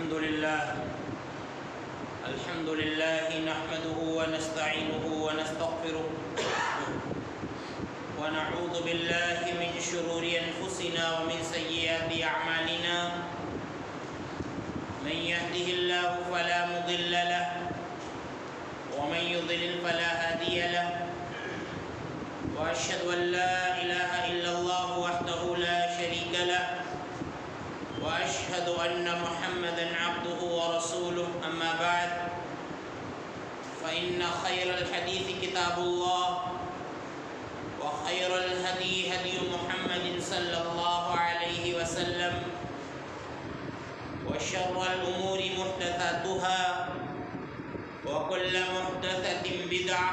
الحمد لله نحمده ونستعينه ونستغفره ونعوذ بالله من شرور أنفسنا ومن سيئات أعمالنا من يهده الله فلا مضل له ومن يضلل فلا هادي له وأشهد أن لا إله إلا الله وحده لا شريك له وأشهد أن محمدًا عبده ورسوله أما بعد فإن خير الحديث كتاب الله وخير الهدي هدي محمد صلى الله عليه وسلم وشر الأمور محدثاتها وكل محدثة بدعة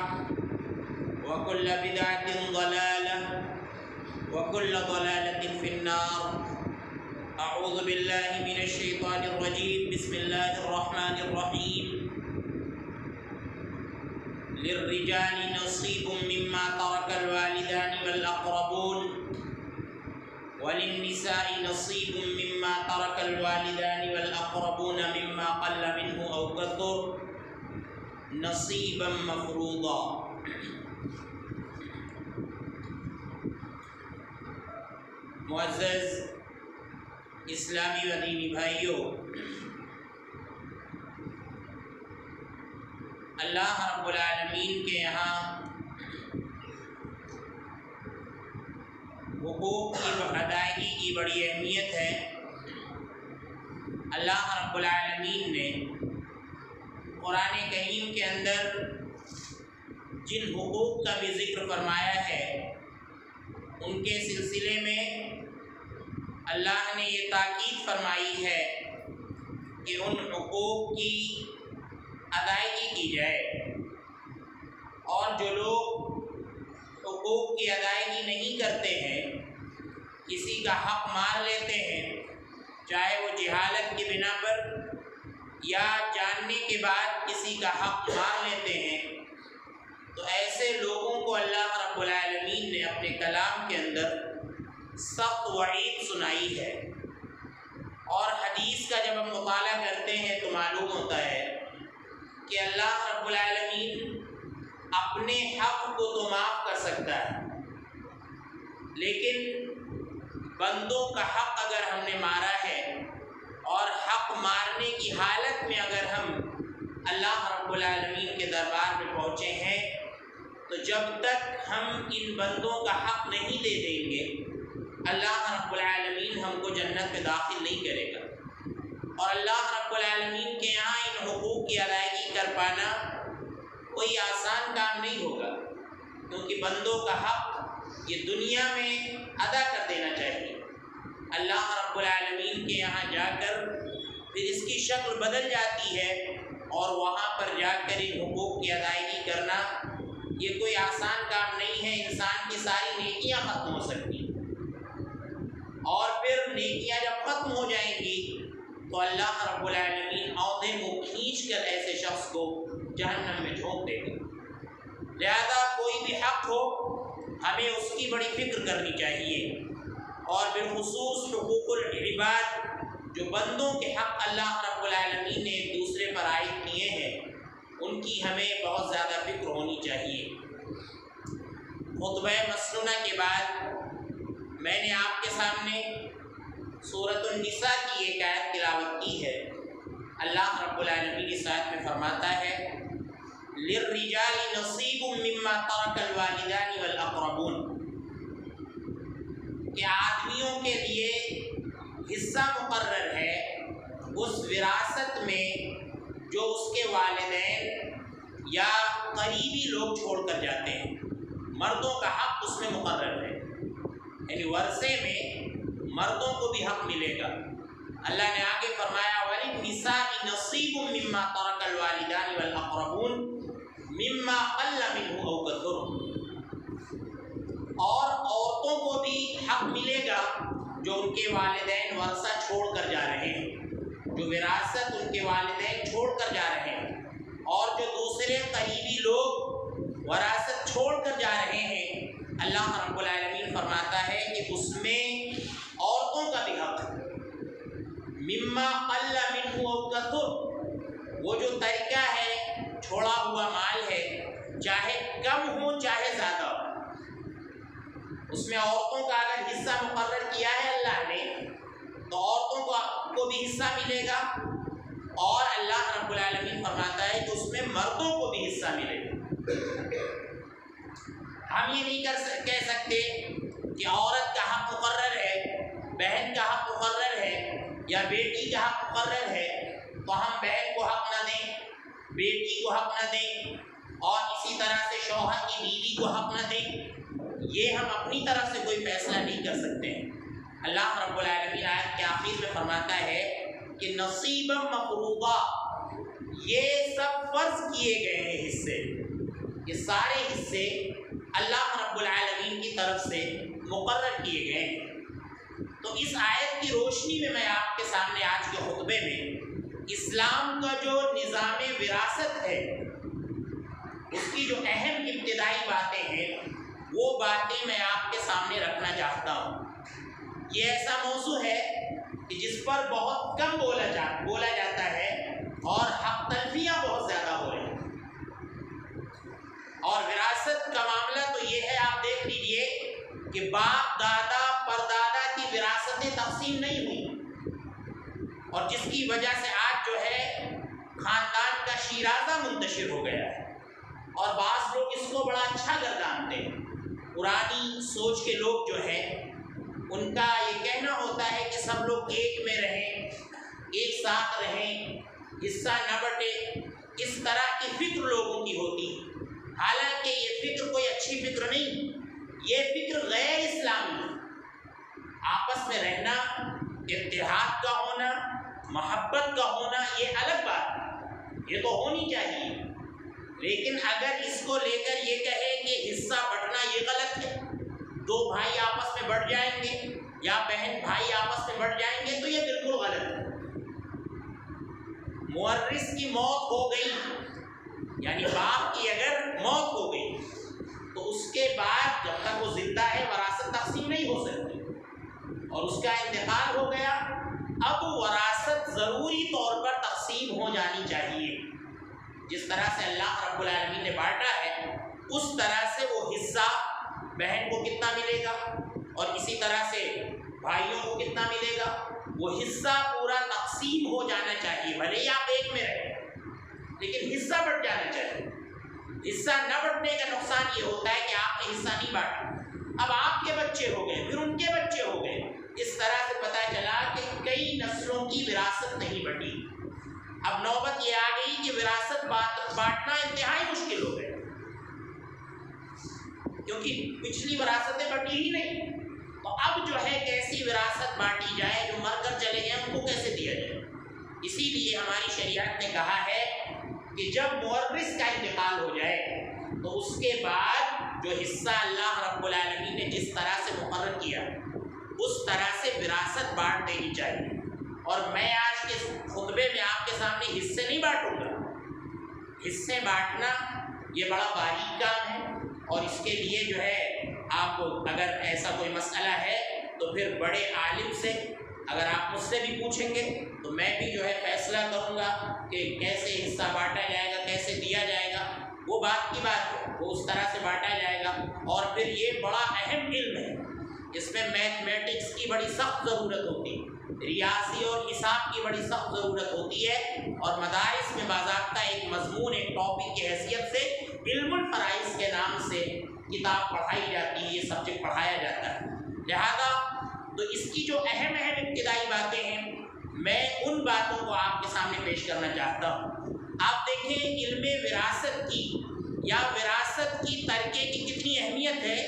وكل بدعة ضلالة وكل ضلالة في النار. أعوذ بالله من الشيطان الرجيم. بسم الله الرحمن الرحيم. للرجال نصيب مما ترك الوالدان والأقربون وللنساء نصيب مما ترك الوالدان والأقربون مما قل منه أو كثر نصيبا مفروضا. معزز اسلامی و دینی بھائیوں، اللہ رب العالمین کے یہاں حقوق کی ادائیگی کی بڑی اہمیت ہے. اللہ رب العالمین نے قرآن کریم کے اندر جن حقوق کا بھی ذکر فرمایا ہے ان کے سلسلے میں اللہ نے یہ تاکید فرمائی ہے کہ ان حقوق کی ادائیگی کی جائے، اور جو لوگ حقوق کی ادائیگی نہیں کرتے ہیں، کسی کا حق مار لیتے ہیں، چاہے وہ جہالت کی بنا پر یا جاننے کے بعد کسی کا حق مار لیتے ہیں، تو ایسے لوگوں کو اللہ رب العالمین نے اپنے کلام کے اندر سخت وعید سنائی ہے. اور حدیث کا جب ہم مطالعہ کرتے ہیں تو معلوم ہوتا ہے کہ اللہ رب العالمین اپنے حق کو تو معاف کر سکتا ہے، لیکن بندوں کا حق اگر ہم نے مارا ہے اور حق مارنے کی حالت میں اگر ہم اللہ رب العالمین کے دربار میں پہنچے ہیں تو جب تک ہم ان بندوں کا حق نہیں دے دیں گے اللہ رب العالمین ہم کو جنت میں داخل نہیں کرے گا. اور اللہ رب العالمین کے یہاں ان حقوق کی ادائیگی کر پانا کوئی آسان کام نہیں ہوگا، کیونکہ بندوں کا حق یہ دنیا میں ادا کر دینا چاہیے. اللہ رب العالمین کے یہاں جا کر پھر اس کی شکل بدل جاتی ہے، اور وہاں پر جا کر ان حقوق کی ادائیگی کرنا یہ کوئی آسان کام نہیں ہے. انسان کی ساری نیکیاں ختم ہو سکتی ہیں، اور پھر نیکیاں جب ختم ہو جائیں گی تو اللہ رب العالمین عہدے کو کھینچ کر ایسے شخص کو جہنم میں جھونک دے گا. لہذا کوئی بھی حق ہو ہمیں اس کی بڑی فکر کرنی چاہیے، اور بالخصوص حقوق العباد جو بندوں کے حق اللہ رب العالمین نے ایک دوسرے پر عائد کیے ہیں ان کی ہمیں بہت زیادہ فکر ہونی چاہیے. خطبہ مسنونہ کے بعد میں نے آپ کے سامنے سورۃ النساء کی ایک آیت تلاوت کی ہے. اللہ رب العالمین اس آیت میں فرماتا ہے للرجال نصیب مما ترک الوالدان والاقربون، کہ آدمیوں کے لیے حصہ مقرر ہے اس وراثت میں جو اس کے والدین یا قریبی لوگ چھوڑ کر جاتے ہیں. مردوں کا حق اس میں مقرر ہے، یعنی ورثے میں مردوں کو بھی حق ملے گا. اللہ نے آگے فرمایا وَلِلنِّسَاءِ نَصِيبٌ مِّمَّا تَرَكَ الْوَالِدَانِ وَالْأَقْرَبُونَ مِمَّا قَلَّ مِنْهُ أَوْ كَثُرَ، اور عورتوں کو بھی حق ملے گا جو ان کے والدین ورثہ چھوڑ کر جا رہے ہیں، جو وراثت ان کے والدین چھوڑ کر جا رہے ہیں، اور جو دوسرے قریبی لوگ وراثت چھوڑ کر جا رہے ہیں. اللہ رب العالمین فرماتا ہے کہ اس میں عورتوں کا بھی حق ہے. مما قل منہ او کثر، وہ جو طریقہ ہے چھوڑا ہوا مال ہے، چاہے کم ہو چاہے زیادہ ہو، اس میں عورتوں کا اگر حصہ مقرر کیا ہے اللہ نے تو عورتوں کو بھی حصہ ملے گا، اور اللہ رب العالمین فرماتا ہے کہ اس میں مردوں کو بھی حصہ ملے گا۔ ہم یہ نہیں کہہ سکتے کہ عورت کا حق مقرر ہے، بہن کا حق مقرر ہے یا بیٹی کا حق مقرر ہے تو ہم بہن کو حق نہ دیں، بیٹی کو حق نہ دیں، اور اسی طرح سے شوہر کی بیوی کو حق نہ دیں۔ یہ ہم اپنی طرف سے کوئی فیصلہ نہیں کر سکتے ہیں۔ اللہ رب العالمین آیت کے آخر میں فرماتا ہے کہ نصیبا مفروضا، یہ سب فرض کیے گئے ہیں حصے، یہ سارے حصے اللہ رب العالمین کی طرف سے مقرر کیے گئے ہیں۔ تو اس آیت کی روشنی میں میں آپ کے سامنے آج کے خطبے میں اسلام کا جو نظام وراثت ہے اس کی جو اہم ابتدائی باتیں ہیں وہ باتیں میں آپ کے سامنے رکھنا چاہتا ہوں۔ یہ ایسا موضوع ہے کہ جس پر بہت کم بولا جاتا ہے اور حق تلفیاں بہت زیادہ ہو رہی ہیں، اور وراثت کا معاملہ تو یہ ہے، آپ دیکھ لیجئے کہ باپ دادا پردادا کی وراثتیں تقسیم نہیں ہوئی، اور جس کی وجہ سے آج جو ہے خاندان کا شیرازہ منتشر ہو گیا ہے، اور بعض لوگ اس کو بڑا اچھا گردانتے ہیں۔ پرانی سوچ کے لوگ جو ہیں ان کا یہ کہنا ہوتا ہے کہ سب لوگ ایک میں رہیں، ایک ساتھ رہیں، حصہ نہ بٹے، اس طرح کی فکر لوگوں کی ہوتی ہے۔ حالانکہ یہ فکر کوئی اچھی فکر نہیں، یہ فکر غیر اسلامی ہے۔ آپس میں رہنا، اتحاد کا ہونا، محبت کا ہونا یہ الگ بات ہے، یہ تو ہونی چاہیے، لیکن اگر اس کو لے کر یہ کہے کہ حصہ بٹنا یہ غلط ہے، دو بھائی آپس میں بٹ جائیں گے یا بہن بھائی آپس میں بٹ جائیں گے تو یہ بالکل غلط ہے۔ مورث کی موت ہو گئی، یعنی باپ کی اگر موت ہو گئی تو اس کے بعد جب تک وہ زندہ ہے وراثت تقسیم نہیں ہو سکتی، اور اس کا انتقال ہو گیا، اب وراثت ضروری طور پر تقسیم ہو جانی چاہیے۔ جس طرح سے اللہ رب العالمین نے بانٹا ہے اس طرح سے وہ حصہ بہن کو کتنا ملے گا، اور اسی طرح سے بھائیوں کو کتنا ملے گا، وہ حصہ پورا تقسیم ہو جانا چاہیے۔ بھلے ہی آپ ایک میں رہیں لیکن حصہ بٹ جانا چاہیے۔ حصہ نہ بٹنے کا نقصان یہ ہوتا ہے کہ آپ نے حصہ نہیں بانٹا، اب آپ کے بچے ہو گئے، پھر ان کے بچے ہو گئے، اس طرح سے پتہ چلا کہ کئی نسلوں کی وراثت نہیں بٹی۔ اب نوبت یہ آ گئی کہ وراثت بانٹنا انتہائی مشکل ہو گیا، کیونکہ پچھلی وراثتیں بٹی ہی نہیں، تو اب جو ہے کیسی وراثت بانٹی جائے، جو مر کر چلے گئے ان کو کیسے دیا جائے۔ اسی لیے ہماری شریعت نے کہا ہے کہ جب مورث کا انتقال ہو جائے تو اس کے بعد جو حصہ اللہ رب العالمین نے جس طرح سے مقرر کیا اس طرح سے وراثت بانٹ دینی چاہیے۔ اور میں آج کے خطبے میں آپ کے سامنے حصے نہیں بانٹوں گا، حصے بانٹنا یہ بڑا باریک کام ہے، اور اس کے لیے جو ہے آپ اگر ایسا کوئی مسئلہ ہے تو پھر بڑے عالم سے اگر آپ مجھ سے بھی پوچھیں گے تو میں بھی جو ہے فیصلہ کروں گا کہ کیسے حصہ بانٹا جائے گا، کیسے دیا جائے گا، وہ بات کی بات ہے، وہ اس طرح سے بانٹا جائے گا۔ اور پھر یہ بڑا اہم علم ہے، اس میں میتھمیٹکس کی بڑی سخت ضرورت ہوتی ہے، ریاضی اور حساب کی بڑی سخت ضرورت ہوتی ہے، اور مدارس میں باضابطہ ایک مضمون، ایک ٹاپک کی حیثیت سے علم الفرائض کے نام سے کتاب پڑھائی جاتی ہے، یہ سبجیکٹ پڑھایا جاتا ہے۔ لہذا تو اس کی جو اہم ابتدائی باتیں ہیں میں ان باتوں کو آپ کے سامنے پیش کرنا چاہتا ہوں۔ آپ دیکھیں علم وراثت کی یا وراثت کی ترکے کی کتنی اہمیت ہے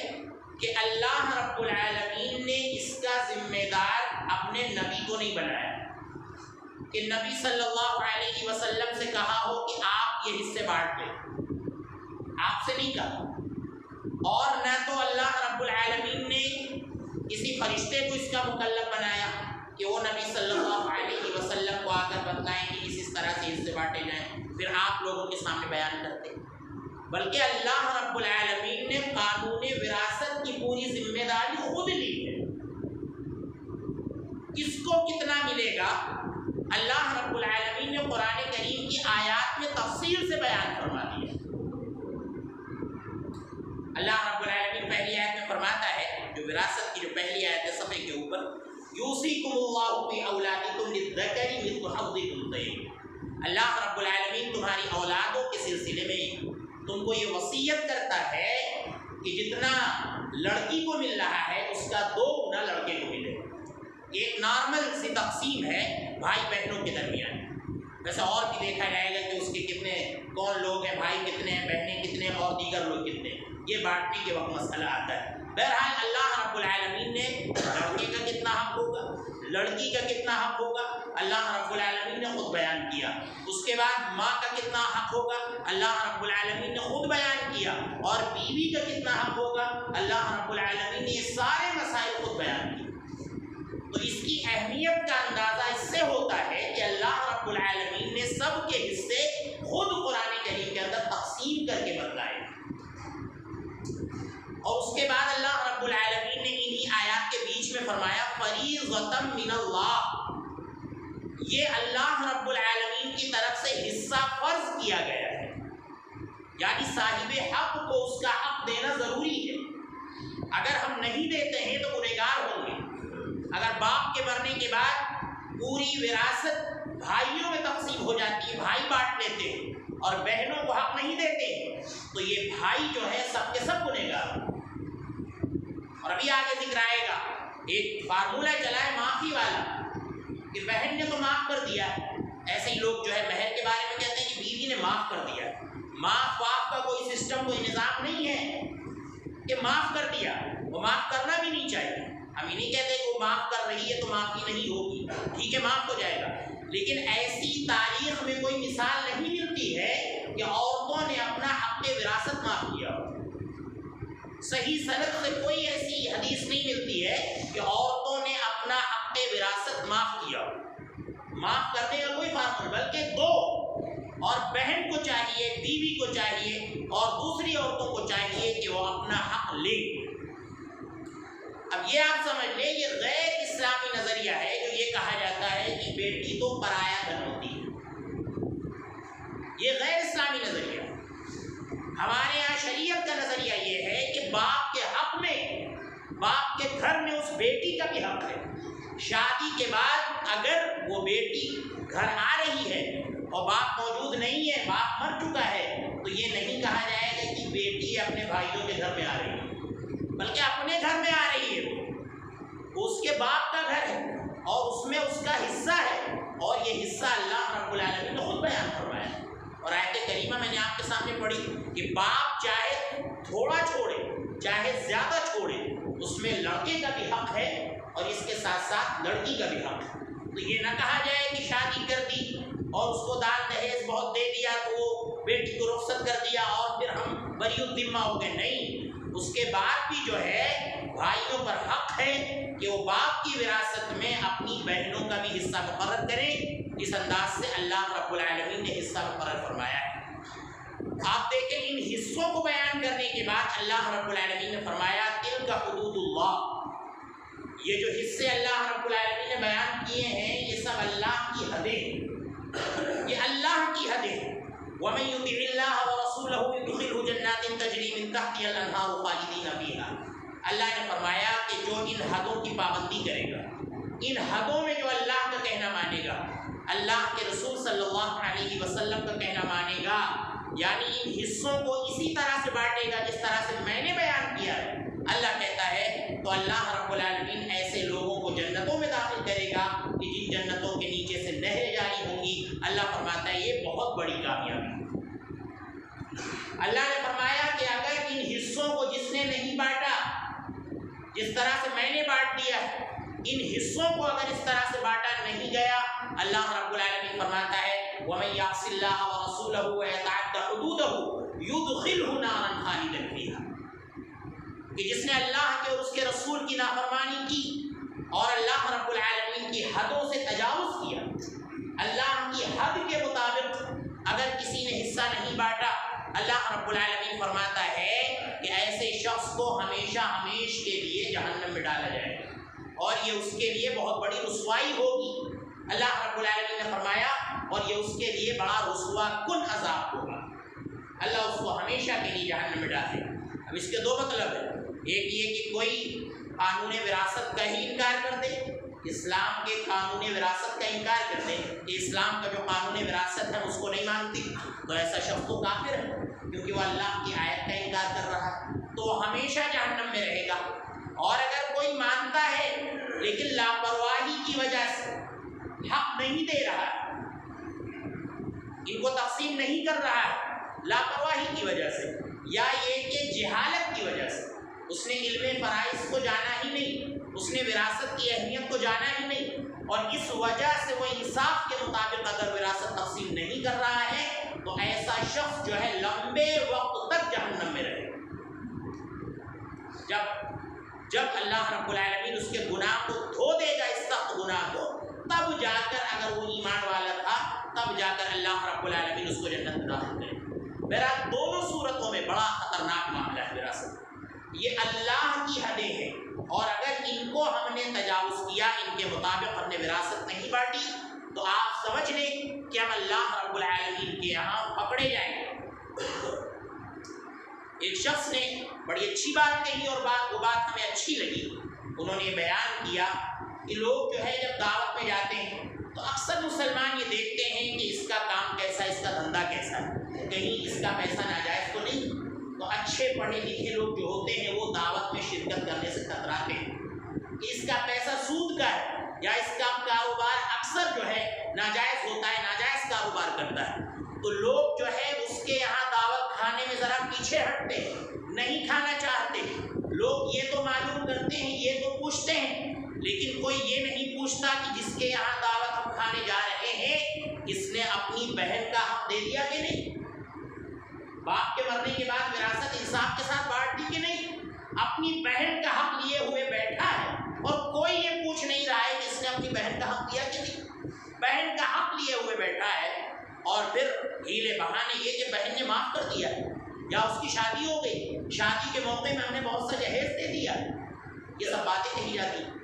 کہ اللہ رب العالمین نے اس کا ذمہ دار اپنے نبی کو نہیں بنایا کہ نبی صلی اللہ علیہ وسلم سے کہا ہو کہ آپ یہ حصے بانٹ لیں، آپ سے نہیں کہا، اور نہ تو اللہ رب العالمین نے کسی فرشتے کو اس کا مکلف بنایا کہ وہ نبی صلی اللہ علیہ وسلم کو آ کر بتلائیں کہ اس طرح سے حصے بانٹے جائیں، پھر آپ لوگوں کے سامنے بیان کرتے، بلکہ اللہ رب العالمین نے قانون وراثت کی پوری ذمہ داری خود لی ہے۔ کس کو کتنا ملے گا اللہ رب العالمین نے قرآن کریم کی آیات میں تفصیل سے بیان فرما دیا۔ اللہ رب العالمین پہلی آیت میں فرماتا ہے، جو وراثت کی جو پہلی آیت ہے صفحے کے اوپر، یوصیکم اللہ فی اولادکم للذکر مثل حظ الانثیین، اللہ رب العالمین تمہاری اولادوں کے سلسلے میں تم کو یہ وصیت کرتا ہے کہ جتنا لڑکی کو مل رہا ہے اس کا 2 گنا لڑکے کو ملے۔ ایک نارمل سی تقسیم ہے بھائی بہنوں کے درمیان، ویسے اور بھی دیکھا جائے گا کہ اس کے کتنے کون لوگ ہیں، بھائی کتنے ہیں، بہنیں کتنے اور دیگر لوگ کتنے ہیں، یہ بانٹنے کے وقت مسئلہ آتا ہے۔ بہرحال اللہ رب العالمین نے لڑکے کا کتنا حق ہوگا، لڑکی کا کتنا حق ہوگا، اللہ رب العالمین نے خود بیان کیا۔ اس کے بعد ماں کا کتنا حق ہوگا، اللہ رب العالمین نے خود بیان کیا، اور بیوی کا کتنا حق ہوگا، اللہ رب العالمین نے یہ سارے مسائل خود بیان کیے۔ تو اس کی اہمیت کا اندازہ اس سے ہوتا ہے کہ اللہ رب العالمین نے سب کے حصے خود قرآن کریم کے اندر تقسیم کر کے بتلائے، اور اس کے بعد اللہ رب العالمین نے انہی آیات کے بیچ میں فرمایا فریضۃ من اللہ، یہ اللہ رب العالمین کی طرف سے حصہ فرض کیا گیا ہے، یعنی صاحب حق کو اس کا حق دینا ضروری ہے۔ اگر ہم نہیں دیتے ہیں تو گنہگار ہوں گے۔ اگر باپ کے مرنے کے بعد پوری وراثت بھائیوں میں تقسیم ہو جاتی ہے، بھائی بانٹ لیتے ہیں اور بہنوں کو حق نہیں دیتے ہیں، تو یہ بھائی جو ہے سب کے سب گنہگار۔ اور ابھی آگے ذکر آئے گا، ایک فارمولہ چلا ہے معافی والا کہ بہن نے تو معاف کر دیا، ایسے ہی لوگ جو ہے مہر کے بارے میں کہتے ہیں کہ بیوی نے معاف کر دیا۔ معاف واف کا کوئی سسٹم کوئی نظام نہیں ہے کہ معاف کر دیا، وہ معاف کرنا بھی نہیں چاہیے۔ ہم یہ نہیں کہتے کہ وہ معاف کر رہی ہے تو معافی نہیں ہوگی، ٹھیک ہے معاف ہو جائے گا، لیکن ایسی تاریخ میں کوئی مثال نہیں ملتی ہے کہ عورتوں نے اپنا حق وراثت معاف کیا ہو۔ صحیح سند سے کوئی ایسی حدیث نہیں ملتی ہے کہ عورتوں نے اپنا حق وراثت معاف کیا ہو۔ معاف کرنے کا کوئی فارمولہ، بلکہ 2 اور بہن کو چاہیے، بیوی کو چاہیے اور دوسری عورتوں کو چاہیے کہ وہ اپنا حق لے۔ اب یہ آپ سمجھ لیں یہ غیر اسلامی نظریہ ہے جو یہ کہا جاتا ہے کہ بیٹی تو پرایا دھن ہوتی ہے، یہ غیر اسلامی نظریہ۔ ہمارے یہاں شریعت کا نظریہ یہ ہے کہ باپ کے حق میں، باپ کے گھر میں اس بیٹی کا بھی حق ہے۔ شادی کے بعد اگر وہ بیٹی گھر آ رہی ہے اور باپ موجود نہیں ہے، باپ مر چکا ہے، تو یہ نہیں کہا جائے گا کہ بیٹی اپنے بھائیوں کے گھر میں آ رہی ہے، بلکہ اپنے گھر میں آ رہی ہے، وہ اس کے باپ کا گھر ہے اور اس میں اس کا حصہ ہے، اور یہ حصہ اللہ رب العالمین نے خود بیان فرمایا ہے۔ اور آیت کریمہ میں نے آپ کے سامنے پڑھی کہ باپ چاہے تھوڑا چھوڑے چاہے زیادہ چھوڑے، اس میں لڑکے کا بھی حق ہے اور اس کے ساتھ ساتھ لڑکی کا بھی حق ہے۔ تو یہ نہ کہا جائے کہ شادی کر دی اور اس کو دان دہیز بہت دے دیا تو وہ بیٹی کو رخصت کر دیا اور پھر ہم بری الذمہ ہو گئے، نہیں، اس کے بعد بھی جو ہے بھائیوں پر حق ہے کہ وہ باپ کی وراثت میں اپنی بہنوں کا بھی حصہ مقرر کریں۔ اس انداز سے اللہ رب العالمین نے حصہ مقرر فرمایا ہے۔ آپ دیکھیں ان حصوں کو بیان کرنے کے بعد اللہ رب العالمین نے فرمایا تلک حدود اللہ، یہ جو حصے اللہ رب العالمین نے بیان کیے ہیں یہ سب اللہ کی حدیں، یہ اللہ کی حدیں۔ وَمَن يُطِعِ اللَّهَ وَرَسُولَهُ يُدْخِلْهُ جَنَّاتٍ تَجْرِي مِن تَحْتِهَا الْأَنْهَارُ خَالِدِينَ فِيهَا، اللہ نے فرمایا کہ جو ان حدوں کی پابندی کرے گا، ان حدوں میں جو اللہ کا کہنا مانے گا، اللہ کے رسول صلی اللہ علیہ وسلم کا کہنا مانے گا، یعنی ان حصوں کو اسی طرح سے بانٹے گا جس طرح سے میں نے بیان کیا ہے، اللہ کہتا ہے تو اللہ رب العالمین ایسے لوگوں کو جنتوں میں داخل کرے گا کہ جن جنتوں کے نیچے سے نہریں جاری ہوں گی۔ اللہ فرماتا ہے یہ بہت بڑی کامیابی ہے۔ اللہ نے فرمایا کہ اگر ان حصوں کو جس نے نہیں بانٹا، جس طرح سے میں نے بانٹ دیا ہے، ان حصوں کو اگر اس طرح سے بانٹا نہیں گیا، اللہ رب العالمین فرماتا ہے وَمَن يَعْصِ اللَّهَ وَرَسُولَهُ وَيَتَعَدَّ حُدُودَهُ يُدْخِلْهُ نَارًا خَالِدًا فِيهَا، کہ جس نے اللہ کے اور اس کے رسول کی نافرمانی کی اور اللہ رب العالمین کی حدوں سے تجاوز کیا، اللہ کی حد کے مطابق اگر کسی نے حصہ نہیں بانٹا، اللہ رب العالمین فرماتا ہے کہ ایسے شخص کو ہمیشہ ہمیش کے لیے جہنم میں ڈالا جائے گا، اور یہ اس کے لیے بہت بڑی رسوائی ہوگی۔ اللہ رب العالمین نے فرمایا اور یہ اس کے لیے بڑا رسوا کن عذاب ہوگا، اللہ اس کو ہمیشہ کے لیے جہنم میں ڈالے گا۔ اب اس کے دو مطلب ہیں، ایک یہ کہ کوئی قانون وراثت کا ہی انکار کر دے، اسلام کے قانون وراثت کا انکار کر دے کہ اسلام کا جو قانون وراثت ہے اس کو نہیں مانتی، تو ایسا شخص تو کافر ہے کیونکہ وہ اللہ کی آیت کا انکار کر رہا ہے، تو وہ ہمیشہ جہنم میں رہے گا۔ اور اگر کوئی مانتا ہے لیکن لاپرواہی کی وجہ سے حق نہیں دے رہا ہے، ان کو تقسیم نہیں کر رہا ہے لاپرواہی کی وجہ سے، یا یہ کہ جہالت کی وجہ سے، اس نے علم فرائض کو جانا ہی نہیں، اس نے وراثت کی اہمیت کو جانا ہی نہیں، اور اس وجہ سے وہ انصاف کے مطابق اگر وراثت تقسیم نہیں کر رہا ہے تو ایسا شخص جو ہے لمبے وقت تک جہنم میں رہے گا۔ جب اللہ رب العالمین اس کے گناہ کو دھو دے گا، اس سخت گناہ کو، تب جا کر اگر وہ ایمان والا تھا تب جا کر اللہ رب العالمین اس کو جنت میں داخل کرے گا۔ بہرحال دونوں صورتوں میں بڑا خطرناک معاملہ ہے وراثت، یہ اللہ کی حدیں ہیں، اور اگر ان کو ہم نے تجاوز کیا، ان کے مطابق ہم نے وراثت نہیں بانٹی، تو آپ سمجھ لیں کہ ہم اللہ رب العالمین کے یہاں پکڑے جائیں گے۔ ایک شخص نے بڑی اچھی بات کہی اور وہ بات ہمیں اچھی لگی، انہوں نے بیان کیا کہ لوگ جو ہے جب دعوت میں جاتے ہیں تو اکثر مسلمان یہ دیکھتے ہیں کہ اس کا کام کیسا ہے، اس کا دھندا کیسا ہے، کہیں اس کا پیسہ ناجائز تو نہیں، تو اچھے پڑھے لکھے لوگ جو ہوتے ہیں وہ دعوت میں شرکت کرنے سے کتراتے ہیں کہ اس کا پیسہ سود کا ہے یا اس کا کاروبار اکثر جو ہے ناجائز ہوتا ہے، ناجائز کاروبار کرتا ہے، تو لوگ جو ہے اس کے یہاں دعوت کھانے میں ذرا پیچھے ہٹتے ہیں، نہیں کھانا چاہتے۔ لوگ یہ تو معلوم کرتے ہیں، یہ تو پوچھتے ہیں، لیکن کوئی یہ نہیں پوچھتا کہ جس کے یہاں دعوت ہم کھانے جا رہے ہیں اس نے اپنی بہن کا حق دے دیا کہ نہیں، باپ کے مرنے کے بعد وراثت انصاف کے ساتھ بانٹ دی کہ نہیں، اپنی بہن کا حق لیے ہوئے بیٹھا ہے، اور کوئی یہ پوچھ نہیں رہا ہے کہ اس نے اپنی بہن کا حق دیا کہ نہیں، بہن کا حق لیے ہوئے بیٹھا ہے، اور پھر ہیلے بہانے یہ کہ بہن نے معاف کر دیا یا اس کی شادی ہو گئی، شادی کے موقع میں ہم نے بہت سا جہیز دے دیا، یہ سب باتیں کہی جاتی ہیں۔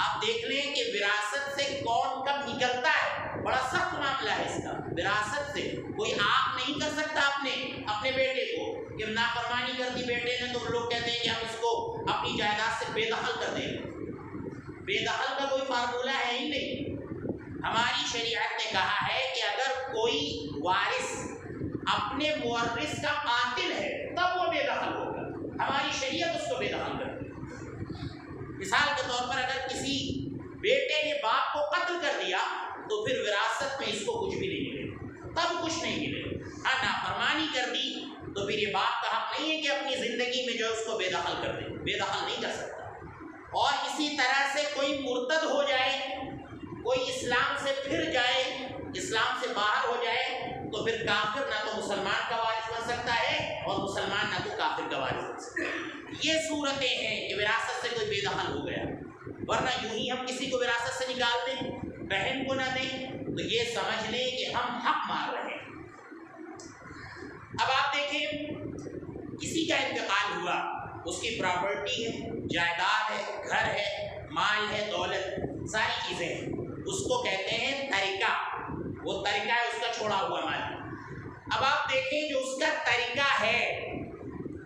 آپ دیکھ لیں کہ وراثت سے کون کب نکلتا ہے، بڑا سخت معاملہ ہے اس کا۔ وراثت سے کوئی آپ نہیں کر سکتا اپنے بیٹے کو کہ نافرمانی کر دی بیٹے نے تو لوگ کہتے ہیں کہ ہم اس کو اپنی جائیداد سے بے دخل کر دیں، بے دخل کا کوئی فارمولہ ہے ہی نہیں۔ ہماری شریعت نے کہا ہے کہ اگر کوئی وارث اپنے مورث کا قاتل ہے تب وہ بے دخل ہوگا، ہماری شریعت اس کو بے دخل کرتی ہے۔ مثال کے طور پر اگر کسی بیٹے نے باپ کو قتل کر دیا تو پھر وراثت میں اس کو کچھ بھی نہیں ملے گا، تب کچھ نہیں ملے گا۔ ہاں نافرمانی کر دی تو پھر یہ باپ کا حق نہیں ہے کہ اپنی زندگی میں جو ہے اس کو بے دخل کر دے، بے دخل نہیں کر سکتا۔ اور اسی طرح سے کوئی مرتد ہو جائے، کوئی اسلام سے پھر جائے، اسلام سے باہر ہو جائے، تو پھر کافر نہ تو مسلمان کا وارث بن سکتا ہے اور مسلمان نہ تو کافر کا وارث بن سکتا ہے۔ یہ صورتیں ہیں کہ وراثت سے کوئی بے دخل ہو گیا، ورنہ یوں ہی ہم کسی کو وراثت سے نکال دیں، بہن کو نہ دیں، تو یہ سمجھ لیں کہ ہم حق مار رہے ہیں۔ اب آپ دیکھیں کسی کا انتقال ہوا، اس کی پراپرٹی ہے، جائیداد ہے، گھر ہے، مال ہے، دولت، ساری چیزیں ہیں، اس کو کہتے ہیں ترکہ، وہ ترکہ ہے اس کا چھوڑا ہوا مال۔ اب آپ دیکھیں جو اس کا ترکہ ہے،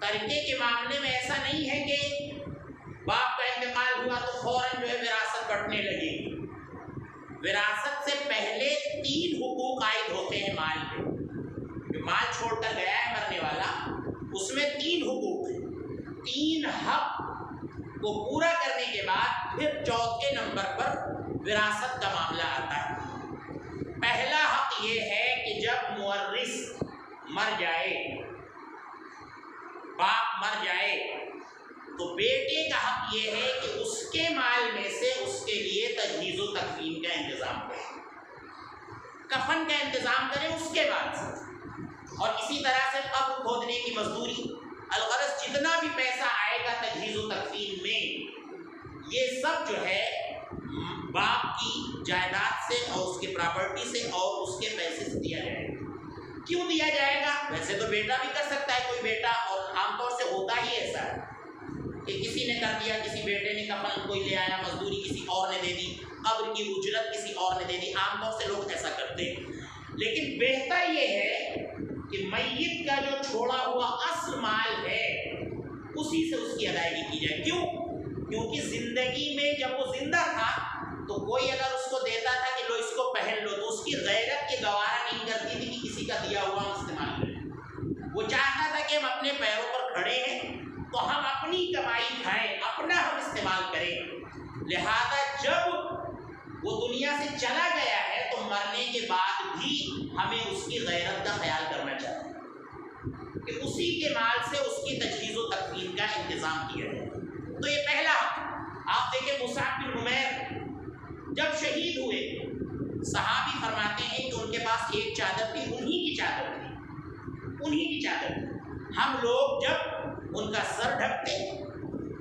ترکے کے معاملے میں ایسا نہیں ہے کہ باپ کا انتقال ہوا تو فوراً جو ہے وراثت بٹنے لگے گی۔ وراثت سے پہلے 3 حقوق عائد ہوتے ہیں مال پہ، جو مال چھوڑ کر گیا ہے مرنے والا، اس میں 3 حقوق ہیں۔ 3 حق کو پورا کرنے کے بعد پھر چوتھے نمبر پر وراثت کا معاملہ آتا ہے۔ پہلا حق یہ ہے کہ جب مورث مر جائے، باپ مر جائے، تو بیٹے کا حق یہ ہے کہ اس کے مال میں سے اس کے لیے تجہیز و تکفین کا انتظام کرے، کفن کا انتظام کرے اس کے بعد سے، اور اسی طرح سے قبر کھودنے کی مزدوری، الغرض جتنا بھی پیسہ آئے گا تجہیز و تکفین میں، یہ سب جو ہے باپ کی جائیداد سے اور اس کی پراپرٹی سے اور اس کے پیسے سے دیا جائے گا۔ کیوں دیا جائے گا؟ ویسے تو بیٹا بھی کر سکتا ہے کوئی بیٹا، اور عام طور سے ہوتا ہی ایسا ہے، کہ کسی نے کر دیا، کسی بیٹے نے کفن کوئی لے آیا، مزدوری کسی اور نے دے دی، قبر کی اجرت کسی اور نے دے دی، عام طور سے لوگ ایسا کرتے ہیں۔ لیکن بہتر یہ ہے کہ میت کا جو چھوڑا ہوا اصل مال ہے اسی سے اس کی ادائیگی کی جائے۔ کیوں؟ کیونکہ زندگی میں جب وہ زندہ تھا تو کوئی اگر اس کو دیتا تھا کہ لو اس کو پہن لو، تو اس کی غیرت کی گوارا نہیں کرتی تھی کہ کسی کا دیا ہوا ہم استعمال کریں۔ وہ چاہتا تھا کہ ہم اپنے پیروں پر کھڑے ہیں تو ہم اپنی کمائی کھائیں، اپنا ہم استعمال کریں۔ لہذا جب وہ دنیا سے چلا گیا ہے تو مرنے کے بعد بھی ہمیں اس کی غیرت کا خیال کرنا چاہیے کہ اسی کے مال سے اس کی تجہیز و تکفین کا انتظام کیا جائے۔ تو یہ پہلا حق۔ آپ دیکھیں مصعب بن عمیر جب شہید ہوئے، صحابی فرماتے ہیں کہ ان کے پاس ایک چادر تھی، انہی کی چادر تھی۔ ہم لوگ جب ان کا سر ڈھکتے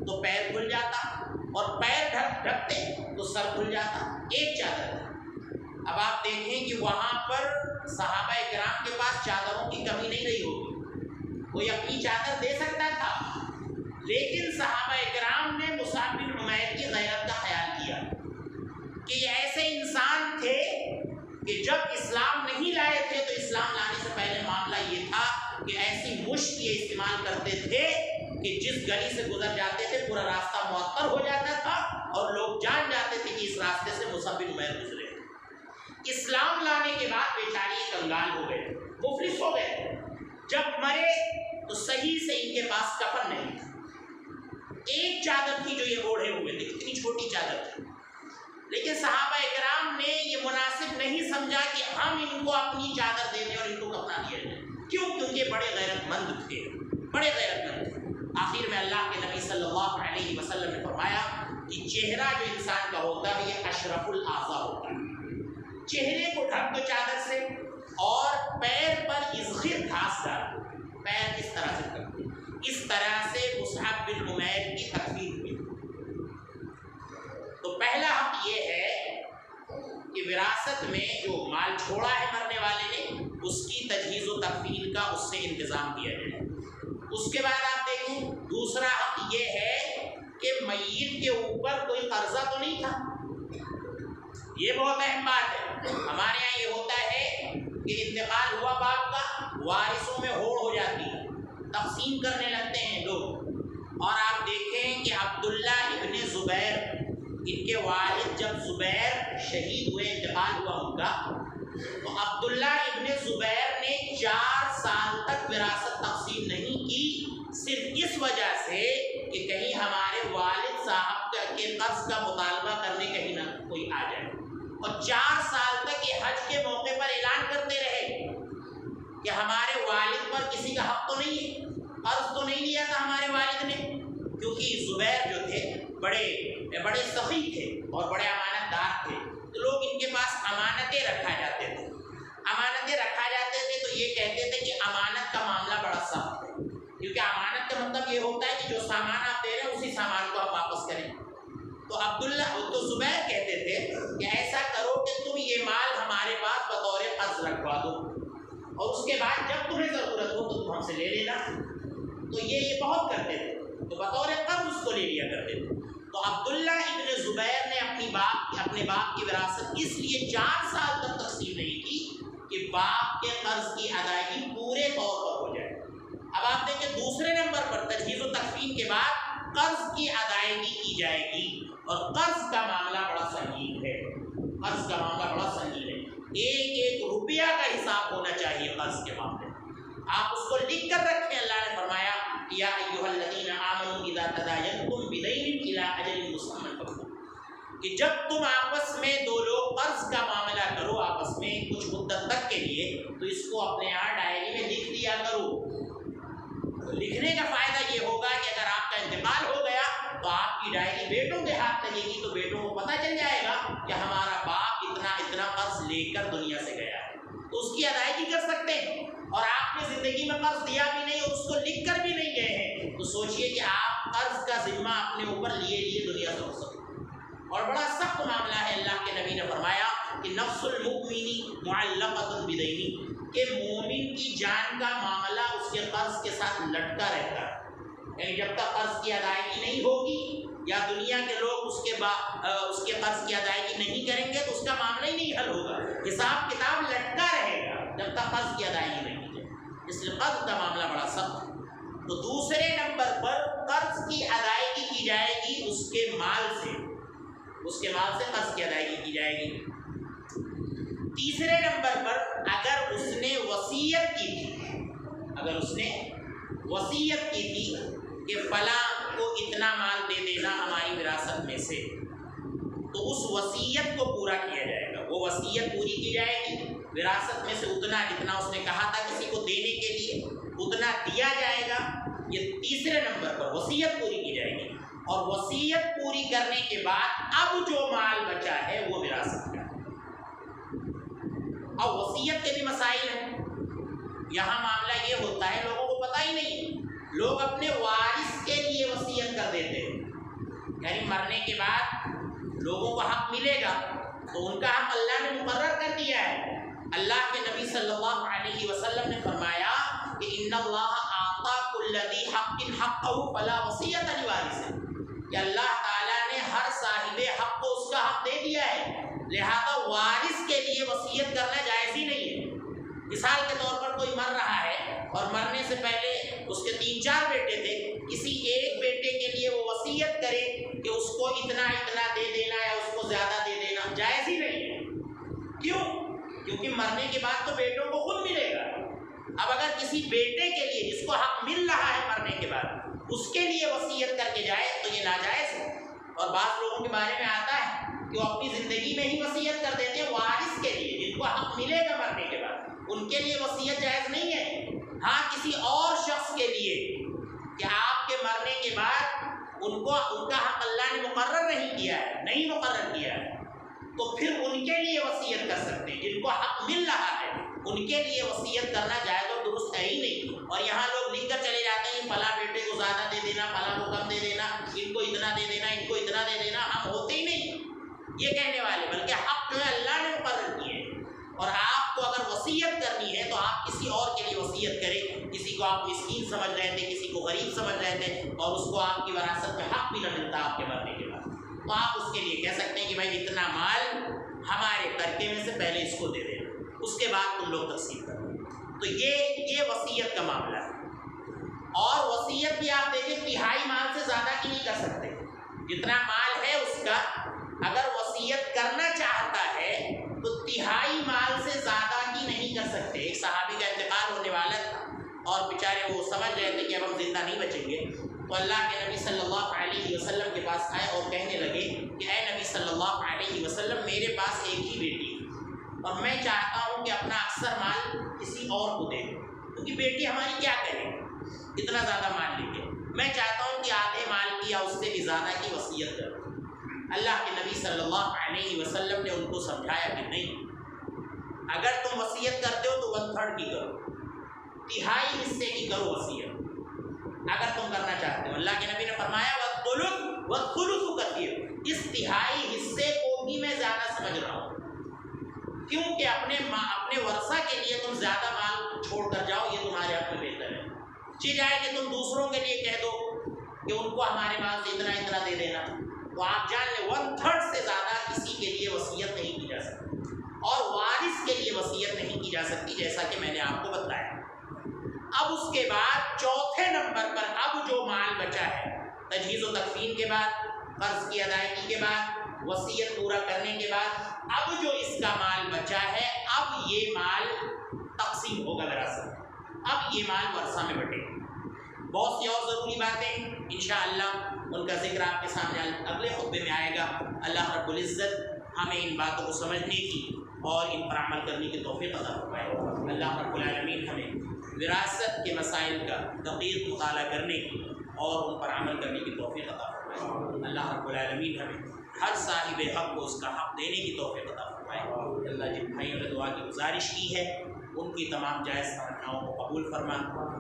تو پیر کھل جاتا اور پیر ڈھکتے تو سر کھل جاتا، ایک چادر تھی۔ اب آپ دیکھیں کہ وہاں پر صحابہ کرام کے پاس چادروں کی کمی نہیں رہی ہوگی، کوئی اپنی چادر دے سکتا تھا، لیکن صحابہ کرام نے مصعب بن عمیر کی غیرت کا خیال کیا کہ یہ ایسے انسان تھے کہ جب اسلام نہیں لائے تھے تو اسلام لانے سے پہلے معاملہ یہ تھا کہ ایسی مشت یہ استعمال کرتے تھے کہ جس گلی سے گزر جاتے تھے پورا راستہ معطل ہو جاتا تھا اور لوگ جان جاتے تھے کہ اس راستے سے مصعب بن عمیر گزرے۔ اسلام لانے کے بعد بیچارے کنگال ہو گئے، مفلس ہو گئے۔ جب مرے تو صحیح سے ان کے پاس کفن نہیں تھا، ایک چادر تھی جو یہ اوڑھے ہوئے تھے، اتنی چھوٹی چادر تھی۔ لیکن صحابہ کرام نے یہ مناسب نہیں سمجھا کہ ہم ان کو اپنی چادر دے دیں اور ان کو کپڑا دیا جائے۔ کیوں؟ کیونکہ بڑے غیرت مند تھے۔ آخر میں اللہ کے نبی صلی اللہ علیہ وسلم نے فرمایا کہ چہرہ جو انسان کا ہوتا ہے یہ اشرف الاعضاء ہوتا ہے، چہرے کو ڈھک دو چادر سے اور پیر پر ازخر گھاس ڈال دو، پیر اس طرح سے کر دو۔ اس طرح سے مصعب بن عمیر کی تکفین ہوئی۔ تو پہلا حق یہ ہے کہ وراثت میں جو مال چھوڑا ہے مرنے والے نے اس کی تجہیز و تکفین کا اس سے انتظام کیا جائے۔ اس کے بعد آپ دیکھیں دوسرا حق یہ ہے کہ میت کے اوپر کوئی قرضہ تو نہیں تھا۔ یہ بہت اہم بات ہے۔ ہمارے یہاں یہ ہوتا ہے کہ انتقال ہوا باپ کا، وارثوں میں ہوڑ ہو جاتی ہے، تقسیم کرنے لگتے ہیں لوگ۔ اور آپ دیکھیں کہ عبداللہ ابن زبیر، ان کے والد جب زبیر شہید ہوئے، انتقال ہوا ان کا، تو عبداللہ ابن زبیر نے 4 سال تک وراثت تقسیم نہیں کی، صرف اس وجہ سے کہ کہیں ہمارے والد صاحب کے قرض کا مطالبہ کرنے کہیں نہ کوئی آ جائے۔ اور 4 سال تک یہ حج کے موقع پر اعلان کرتے رہے کہ ہمارے والد پر کسی کا حق تو نہیں ہے، قرض تو نہیں لیا تھا ہمارے والد نے، کیونکہ زبیر جو تھے بڑے سخی تھے اور بڑے امانت دار تھے، تو لوگ ان کے پاس امانتیں رکھا جاتے تھے۔ تو یہ کہتے تھے کہ امانت کا معاملہ بڑا سخت ہے، کیونکہ امانت کا مطلب یہ ہوتا ہے کہ جو سامان آپ دے رہے ہیں اسی سامان کو آپ واپس کریں۔ تو زبیر کہتے تھے کہ ایسا کرو کہ تم یہ مال ہمارے پاس بطور قرض رکھوا دو اور اس کے بعد جب تمہیں ضرورت ہو تو تم ہم سے لے لینا۔ تو یہ بہت کرتے تھے، تو بطور قرض اس کو لے لیا کرتے تھے۔ تو عبداللہ ابن زبیر نے اپنے باپ کی وراثت اس لیے 4 سال تک تقسیم نہیں کی کہ باپ کے قرض کی ادائیگی پورے طور پر ہو جائے۔ اب آپ دیکھیں دوسرے نمبر پر تجہیز و تکفین کے بعد قرض کی ادائیگی کی جائے گی، اور قرض کا معاملہ بڑا سنگین ہے۔ ایک روپیہ کا حساب ہونا چاہیے قرض کے معاملے میں۔ آپ اس کو لکھ کر رکھیں۔ اللہ نے فرمایا یا ایھا الذین آمنوا اذا تداینتم بدین الی اجل مسمى فاکتبوہ، کہ جب تم آپس میں دو لوگ قرض کا معاملہ کرو آپس میں کچھ مدت تک کے لیے، تو اس کو اپنے یہاں ڈائری میں لکھ دیا کرو۔ لکھنے کا فائدہ یہ ہوگا کہ اگر آپ کا انتقال ہو گیا تو آپ کی ڈائری بیٹوں کے ہاتھ لگے گی، تو بیٹوں کو پتہ چل جائے گا کہ ہمارا باپ اتنا قرض لے کر دنیا سے گیا ہے، تو اس کی ادائیگی کر سکتے ہیں۔ اور آپ نے زندگی میں قرض دیا بھی نہیں اور اس کو لکھ کر بھی نہیں گئے ہیں، تو سوچئے کہ آپ قرض کا ذمہ اپنے اوپر لیے دنیا سے ہو سکتے۔ اور بڑا سخت معاملہ ہے۔ اللہ کے نبی نے فرمایا کہ نفس المؤمن معلقۃ بدینہ، کہ مومن کی جان کا معاملہ اس کے قرض کے ساتھ لٹکا رہتا ہے۔ یعنی جب تک قرض کی ادائیگی نہیں ہوگی یا دنیا کے لوگ اس کے قرض کی ادائیگی نہیں کریں گے تو اس کا معاملہ ہی نہیں حل ہوگا، حساب کتاب لٹکا رہے گا جب تک قرض کی ادائیگی نہیں کی جائے، اس لیے قرض کا معاملہ بڑا سخت ہے۔ تو دوسرے نمبر پر قرض کی ادائیگی کی جائے گی اس کے مال سے قرض کی ادائیگی کی جائے گی۔ تیسرے نمبر پر اگر اس نے وصیت کی تھی کہ فلاں کو اتنا مال دے دینا ہماری وراثت میں سے، تو اس وصیت کو پورا کیا جائے گا، وہ وصیت پوری کی جائے گی، وراثت میں سے اتنا جتنا اس نے کہا تھا کسی کو دینے کے لیے اتنا دیا جائے گا۔ یہ تیسرے نمبر پر وصیت پوری کی جائے گی، اور وصیت پوری کرنے کے بعد اب جو مال بچا ہے وہ وراثت کا ہے۔ اب وصیت کے بھی مسائل ہیں، یہاں معاملہ یہ ہوتا ہے لوگوں کو پتہ ہی نہیں، لوگ اپنے وارث کے لیے وصیت کر دیتے ہیں، یعنی مرنے کے بعد لوگوں کو حق ملے گا تو ان کا حق اللہ نے مقرر کر دیا ہے۔ اللہ کے نبی صلی اللہ علیہ وسلم نے فرمایا کہ ان اللہ اعطى كل ذی حق حقہ فلا وصیۃ لوارث، کہ اللہ تعالیٰ نے ہر صاحب حق کو اس کا حق دے دیا ہے، لہذا وارث کے لیے وصیت کرنا جائز ہی نہیں ہے۔ مثال کے طور پر کوئی مر رہا ہے اور مرنے سے پہلے اس کے 3-4 بیٹے تھے، کسی ایک بیٹے کے لیے وہ وصیت کرے کہ اس کو اتنا دے دینا یا اس کو زیادہ دے دینا، جائز ہی نہیں ہے۔ کیوں؟ کیونکہ مرنے کے بعد تو بیٹوں کو خود ملے گا۔ اب اگر کسی بیٹے کے لیے جس کو حق مل رہا ہے مرنے کے بعد اس کے لیے وصیت کر کے جائے تو یہ ناجائز ہے۔ اور بعض لوگوں کے بارے میں آتا ہے کہ وہ اپنی زندگی میں ہی وصیت کر دیتے ہیں وارث کے لیے جن کو حق ملے گا مرنے کے بعد، ان کے لیے وصیت جائز نہیں ہے۔ ہاں کسی اور شخص کے لیے کہ آپ کے مرنے کے بعد ان کا حق اللہ نے مقرر نہیں کیا ہے تو پھر ان کے لیے وصیت کر سکتے ہیں، جن کو حق مل رہا ہے ان کے لیے وصیت کرنا جائز اور درست ہے ہی نہیں۔ اور یہاں لوگ لکھ کر چلے جاتے ہیں فلاں بیٹے کو زیادہ دے دینا، فلاں کو کم دے دینا، ان کو اتنا دے دینا، ان کو اتنا دے دینا، ہم ہوتے ہی نہیں یہ کہنے والے، بلکہ حق جو ہے اللہ نے مقرر کیے۔ اور آپ کو اگر وصیت کرنی ہے تو آپ کسی اور کے لیے وصیت کریں، کسی کو آپ مسکین سمجھ رہے تھے، کسی کو غریب سمجھ رہے تھے اور اس کو آپ کی وراثت میں حق بھی نہ ملتا آپ کے مرنے کے بعد، تو آپ اس کے لیے کہہ سکتے ہیں کہ بھائی اتنا مال ہمارے ترکے میں سے پہلے اس کو دے دینا، اس کے بعد تم لوگ تقسیم کرو۔ تو یہ وصیت کا معاملہ ہے۔ اور وصیت بھی آپ دیکھیں تہائی مال سے زیادہ کی نہیں کر سکتے، جتنا مال ہے اس کا اگر وصیت کرنا چاہتا ہے تو تہائی مال سے زیادہ کی نہیں کر سکتے۔ ایک صحابی کا انتقال ہونے والا تھا اور بیچارے وہ سمجھ رہے تھے کہ اب ہم زندہ نہیں بچیں گے، تو اللہ کے نبی صلی اللہ علیہ وسلم کے پاس آئے اور کہنے لگے کہ اے نبی صلی اللہ علیہ وسلم، میرے پاس ایک ہی بیٹی ہے اور میں چاہتا ہوں کہ اپنا اکثر مال کسی اور کو دے دوں، کیونکہ بیٹی ہماری کیا کرے اتنا زیادہ مال لے کے، میں چاہتا ہوں کہ آدھے مال کی یا اس سے بھی زیادہ کی وصیت کروں۔ اللہ کے نبی صلی اللہ علیہ وسلم نے ان کو سمجھایا کہ نہیں، اگر تم وصیت کرتے ہو تو 1/3 کی کرو، تہائی حصے کی کرو وصیت اگر تم کرنا چاہتے ہو۔ اللہ کے نبی نے فرمایا وَالثُّلُثُ كَثِيرٌ، اس تہائی حصے کو بھی میں زیادہ سمجھ رہا ہوں، کیونکہ اپنے ورثہ کے لیے تم زیادہ مال چھوڑ کر جاؤ، یہ تمہارے حق میں بہتر ہے۔ جائے کہ تم دوسروں کے لیے کہہ دو کہ ان کو ہمارے مال سے اتنا دے دینا، تو آپ جان لیں 1/3 سے زیادہ کسی کے لیے وصیت نہیں کی جا سکتی، اور وارث کے لیے وصیت نہیں کی جا سکتی، جیسا کہ میں نے آپ کو بتایا۔ اب اس کے بعد چوتھے نمبر پر اب جو مال بچا ہے تجہیز و تکفین کے بعد، قرض کی ادائیگی کے بعد، وصیت پورا کرنے کے بعد، اب جو اس کا مال بچا ہے اب یہ مال تقسیم ہوگا وراثت میں، اب یہ مال ورثہ میں بٹے گا۔ بہت سی اور ضروری باتیں انشاءاللہ ان کا ذکر آپ کے سامنے اگلے خطبے میں آئے گا۔ اللہ رب العزت ہمیں ان باتوں کو سمجھنے کی اور ان پر عمل کرنے کی توفیق عطا فرمائے۔ اللہ رب العالمین ہمیں وراثت کے مسائل کا دقیق مطالعہ کرنے کی اور ان پر عمل کرنے کی توفیق عطا فرمائے۔ اللہ رب العالمین ہمیں ہر صاحب حق کو اس کا حق دینے کی توفیق عطا فرمائے۔ اللہ جن بھائیوں نے دعا کی گزارش کی ہے ان کی تمام جائز تمناؤں کو قبول فرما،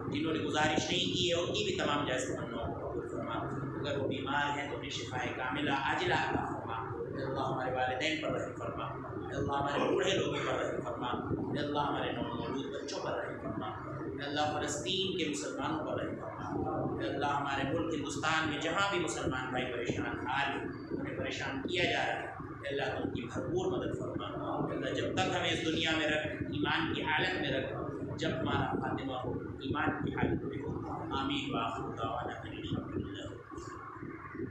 جنہوں نے گزارش نہیں کی ہے ان کی بھی تمام جائز تمناؤں کو قبول فرما۔ اگر وہ بیمار ہیں تو انہیں شفائے کاملہ عاجلہ عطا فرما۔ اللہ ہمارے والدین پر رحم فرما، اللہ ہمارے بوڑھے لوگوں پر رحم فرما، اللہ ہمارے نومولود بچوں پر رحم فرما۔ اللہ فلسطین کے مسلمانوں پر رحم فرما۔ اللہ ہمارے ملک ہندوستان میں جہاں بھی مسلمان بھائی پریشان حال ہیں، انہیں پریشان کیا جا رہا ہے، اللہ ان کی بھرپور مدد فرما۔ اللہ جب تک ہمیں اس دنیا میں رکھ، ایمان کی حالت میں رکھ، جب ہمارا خاتمہ ہو ایمان کی حالت میں ہو۔ آمین وآخر دعوانا